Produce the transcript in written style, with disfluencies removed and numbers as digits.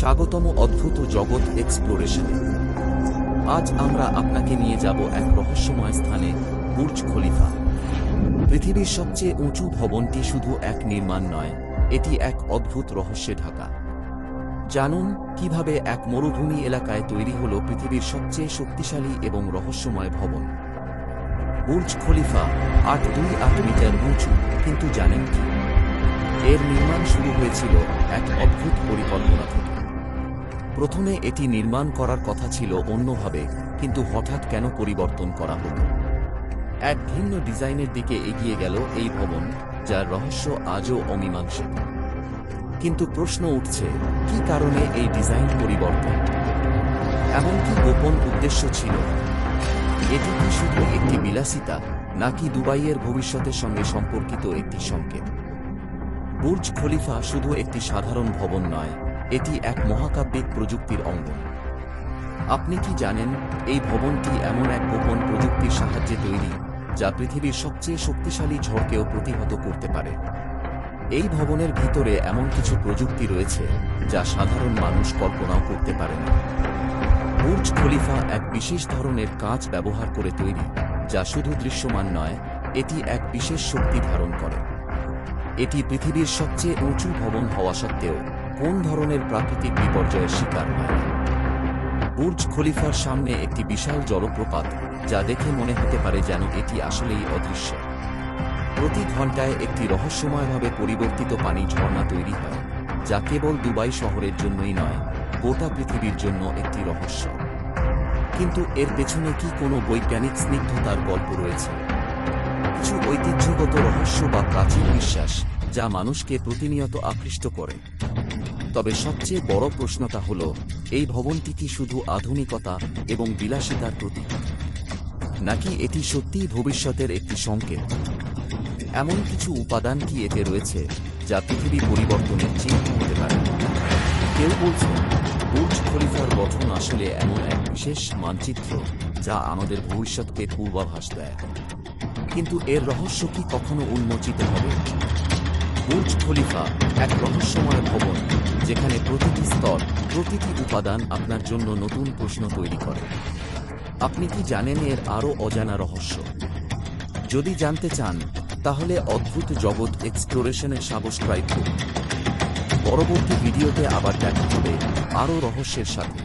স্বাগতম অদ্ভুত জগৎ এক্সপ্লোরেশনে। আজ আমরা আপনাকে নিয়ে যাব এক রহস্যময় স্থানে, বুর্জ খলিফা। পৃথিবীর সবচেয়ে উঁচু ভবনটি শুধু এক নির্মাণ নয়, এটি এক অদ্ভুত রহস্যে ঢাকা। জানুন কিভাবে এক মরুভূমি এলাকায় তৈরি হল পৃথিবীর সবচেয়ে শক্তিশালী এবং রহস্যময় ভবন। বুর্জ খলিফা 828 মিটার উঁচু, কিন্তু জানেন কি, এর নির্মাণ শুরু হয়েছিল এক অদ্ভুত পরিকল্পনা থেকে। প্রথমে এটি নির্মাণ করার কথা ছিল অন্যভাবে, কিন্তু হঠাৎ কেন পরিবর্তন করা হল? এক ভিন্ন ডিজাইনের দিকে এগিয়ে গেল এই ভবন, যার রহস্য আজও অমীমাংসিত। কিন্তু প্রশ্ন উঠছে, কী কারণে এই ডিজাইন পরিবর্তন? এমনকি গোপন উদ্দেশ্য ছিল? এটি কি শুধু একটি বিলাসিতা, নাকি দুবাইয়ের ভবিষ্যতের সঙ্গে সম্পর্কিত একটি সংকেত? বুর্জ খলিফা শুধু একটি সাধারণ ভবন নয়, এটি এক মহাকাব্যিক প্রযুক্তির অঙ্গ। আপনি কি জানেন, এই ভবনটি এমন এক গোপন প্রযুক্তির সাহায্যে তৈরি, যা পৃথিবীর সবচেয়ে শক্তিশালী ঝড়কেও প্রতিহত করতে পারে? এই ভবনের ভিতরে এমন কিছু প্রযুক্তি রয়েছে যা সাধারণ মানুষ কল্পনাও করতে পারে না। বুর্জ খলিফা এক বিশেষ ধরনের কাঁচ ব্যবহার করে তৈরি, যা শুধু দৃশ্যমান নয়, এটি এক বিশেষ শক্তি ধারণ করে। এটি পৃথিবীর সবচেয়ে উঁচু ভবন হওয়া সত্ত্বেও কোন ধরনের প্রাকৃতিক বিপর্যয়ের শিকার হয় না। বুর্জ খলিফার সামনে একটি বিশাল জলপ্রপাত, যা দেখে মনে হতে পারে যেন এটি আসলেই অদৃশ্য। প্রতি ঘন্টায় একটি রহস্যময়ভাবে পরিবর্তিত পানি ঝর্ণা তৈরি হয়, যা কেবল দুবাই শহরের জন্যই নয়, গোটা পৃথিবীর জন্য একটি রহস্য। কিন্তু এর পেছনে কি কোনো বৈজ্ঞানিক স্নিগ্ধতার গল্প রয়েছে? কিছু ঐতিহ্যগত রহস্য বা প্রাচীন বিশ্বাস, যা মানুষকে প্রতিনিয়ত আকৃষ্ট করে। তবে সবচেয়ে বড় প্রশ্নটা হল, এই ভবনটি কি শুধু আধুনিকতা এবং বিলাসিতার প্রতীক, নাকি এটি সত্যিই ভবিষ্যতের একটি সংকেত? এমন কিছু উপাদান কি এতে রয়েছে যা পৃথিবী পরিবর্তনের চিহ্ন হতে পারে? কেউ বলছেন, বুর্জ খলিফার গঠন আসলে এমন এক বিশেষ মানচিত্র যা আমাদের ভবিষ্যৎকে পূর্বাভাস দেয়। কিন্তু এর রহস্য কি কখনো উন্মোচিত হবে? বুর্জ খলিফা এক রহস্যময় ভবন, যেখানে প্রতিটি স্তর, প্রতিটি উপাদান আপনার জন্য নতুন প্রশ্ন তৈরি করে। আপনি কি জানেন এর আরও অজানা রহস্য? যদি জানতে চান, তাহলে অদ্ভুত জগৎ এক্সপ্লোরেশনের সাবস্ক্রাইব করুন। পরবর্তী ভিডিওতে আবার দেখা হবে আরও রহস্যের সাথে।